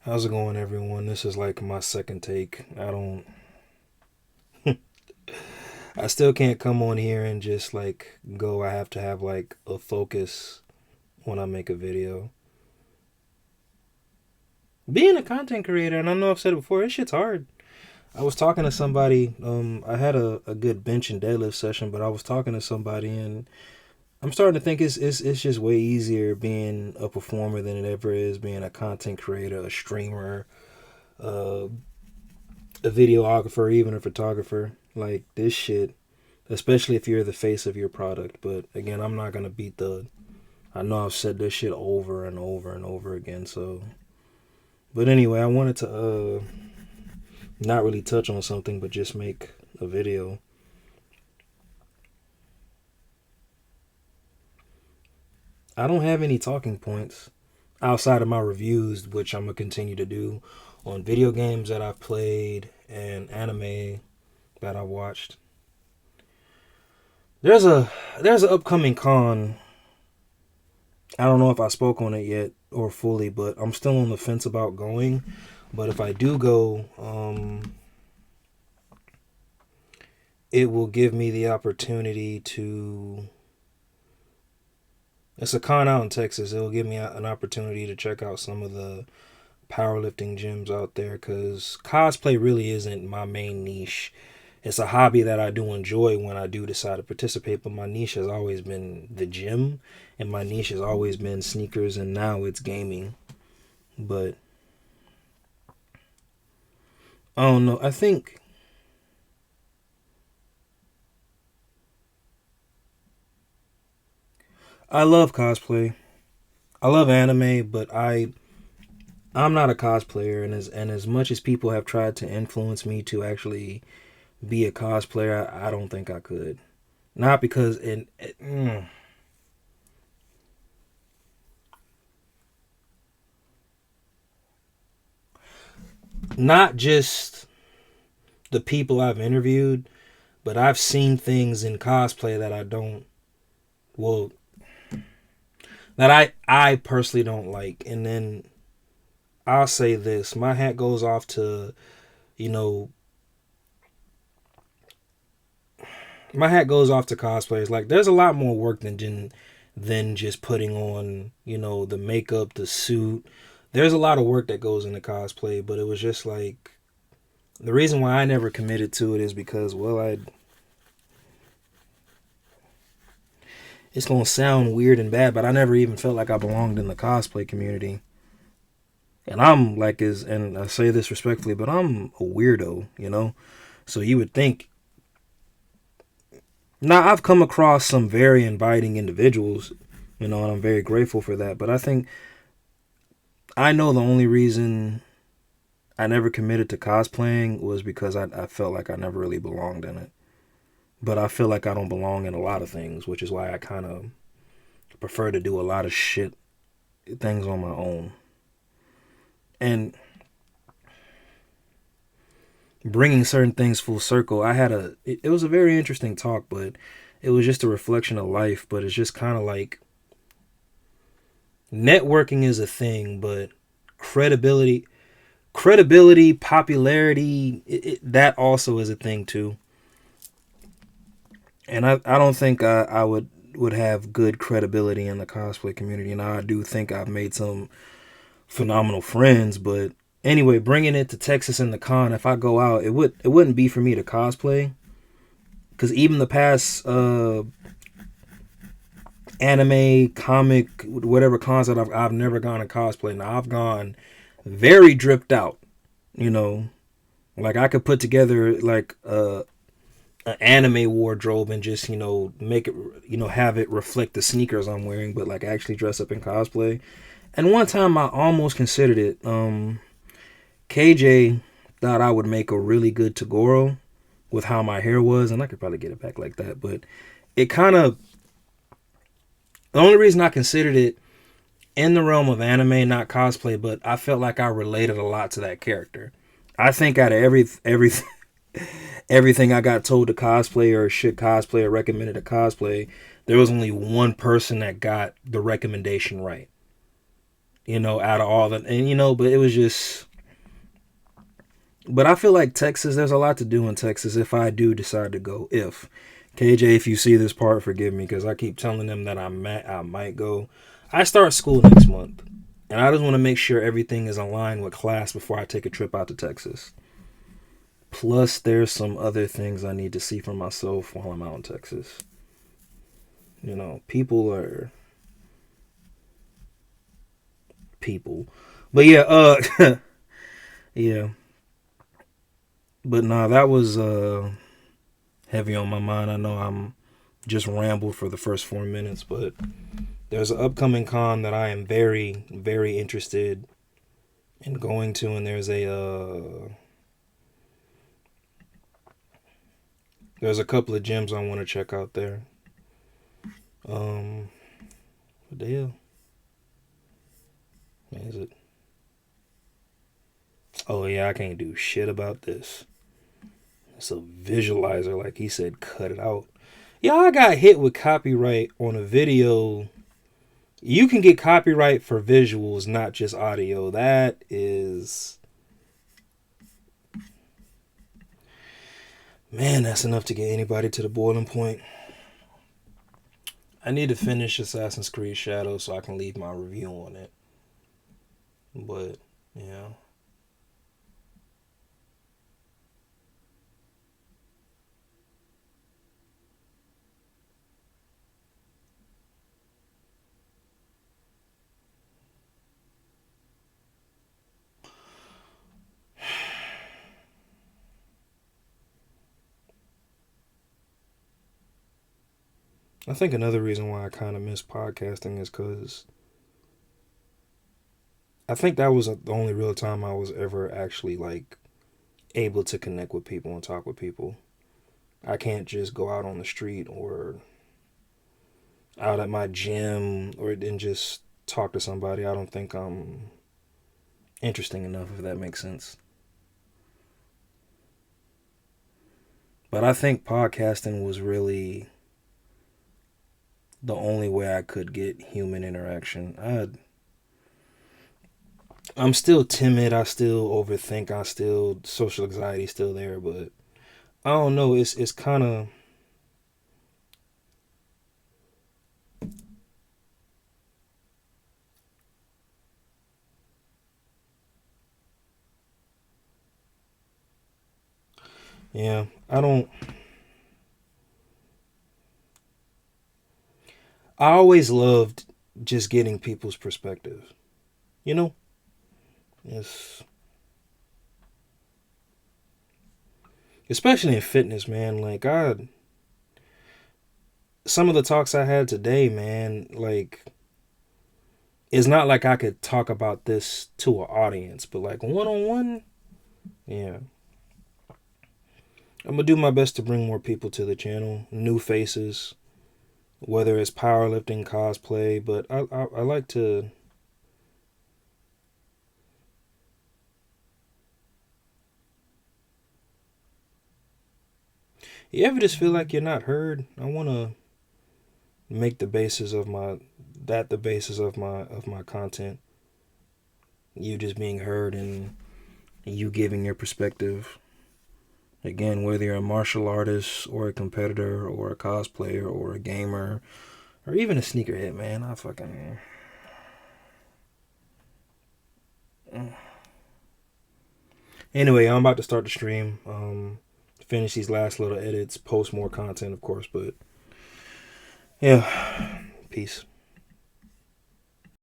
How's it going, everyone? This is like my second take. I still can't come on here and just like go. I have to have like a focus when I make a video. Being a content creator, and I know I've said it before, this shit's hard. I was talking to somebody, I had a good bench and deadlift session, but I was talking to somebody and I'm starting to think it's just way easier being a performer than it ever is being a content creator, a streamer, uh, a videographer, even a photographer. Like this shit, especially if you're the face of your product. But again, I'm not gonna beat the. I know I've said this shit over and over and over again. So, but anyway, I wanted to not really touch on something, but just make a video. I don't have any talking points outside of my reviews, which I'm gonna continue to do on video games that I've played and anime that I watched. There's a there's an upcoming con. I don't know if I spoke on it yet or fully, but I'm still on the fence about going. But if I do go, it will give me the opportunity to. It's a con out in Texas. It will give me an opportunity to check out some of the powerlifting gyms out there because cosplay really isn't my main niche. It's a hobby that I do enjoy when I do decide to participate, but my niche has always been the gym and my niche has always been sneakers and now it's gaming. But I don't know. I think I love cosplay. I love anime, but I'm not a cosplayer and as much as people have tried to influence me to actually be a cosplayer, I don't think I could. Not because not just the people I've interviewed, but I've seen things in cosplay that I don't well that I personally don't like. And then I'll say this, my hat goes off to, you know, my hat goes off to cosplayers. Like there's a lot more work than just putting on, the makeup, the suit. There's a lot of work that goes into cosplay, but it was just like the reason why I never committed to it is because, well, I it's gonna sound weird and bad, but I never even felt like I belonged in the cosplay community. And I'm like is and I say this respectfully, but I'm a weirdo. So you would think now I've come across some very inviting individuals, and I'm very grateful for that. But I know the only reason I never committed to cosplaying was because I felt like I never really belonged in it. But I feel like I don't belong in a lot of things, which is why I kind of prefer to do a lot of shit things on my own. And bringing certain things full circle, it was a very interesting talk, but it was just a reflection of life. But it's just kind of like networking is a thing, but credibility, popularity, that also is a thing too. And I don't think I would have good credibility in the cosplay community. And I do think I've made some phenomenal friends, but anyway, bringing it to Texas and the con, if I go out, it wouldn't be for me to cosplay, because even the past anime, comic, whatever cons that I've never gone to cosplay. Now I've gone very dripped out, you know, like I could put together like an anime wardrobe and just make it have it reflect the sneakers I'm wearing, but like actually dress up in cosplay. And one time I almost considered it. KJ thought I would make a really good Tagoro with how my hair was, and I could probably get it back like that. But it kind of the only reason I considered it in the realm of anime, not cosplay, but I felt like I related a lot to that character. I think out of everything I got told to cosplay or should cosplay or recommended to cosplay, there was only one person that got the recommendation right. out of all the, and but it was just, but I feel like Texas, there's a lot to do in Texas if I do decide to go. If KJ, if you see this part, forgive me because I keep telling them that I might go. I start school next month, and I just want to make sure everything is aligned with class before I take a trip out to Texas. Plus, there's some other things I need to see for myself while I'm out in Texas. People are people, but yeah, yeah, but nah, that was heavy on my mind. I know I'm just rambled for the first 4 minutes, but there's an upcoming con that I am very, very interested in going to, and there's a couple of gyms I want to check out there. What the hell? Is it? Oh yeah, I can't do shit about this. It's a visualizer, like he said, cut it out. Yeah, I got hit with copyright on a video. You can get copyright for visuals, not just audio. That is, man, that's enough to get anybody to the boiling point. I need to finish Assassin's Creed Shadows so I can leave my review on it. But, yeah. I think another reason why I kind of miss podcasting is because I think that was the only real time I was ever actually like able to connect with people and talk with people. I can't just go out on the street or out at my gym or and just talk to somebody. I don't think I'm interesting enough, if that makes sense. But I think podcasting was really the only way I could get human interaction. I'm still timid. I still overthink. I still social anxiety still there, but I don't know. It's kind of, yeah. I always loved just getting people's perspective. You know, it's especially in fitness, man. Like some of the talks I had today, man. Like it's not like I could talk about this to an audience, but like one on one, yeah. I'm gonna do my best to bring more people to the channel, new faces, whether it's powerlifting, cosplay. But I like to. You ever just feel like you're not heard? I want to make the basis of my content. You just being heard and you giving your perspective. Again, whether you're a martial artist or a competitor or a cosplayer or a gamer or even a sneakerhead, man, I fucking. Anyway, I'm about to start the stream. Finish these last little edits, post more content, of course, but yeah, peace.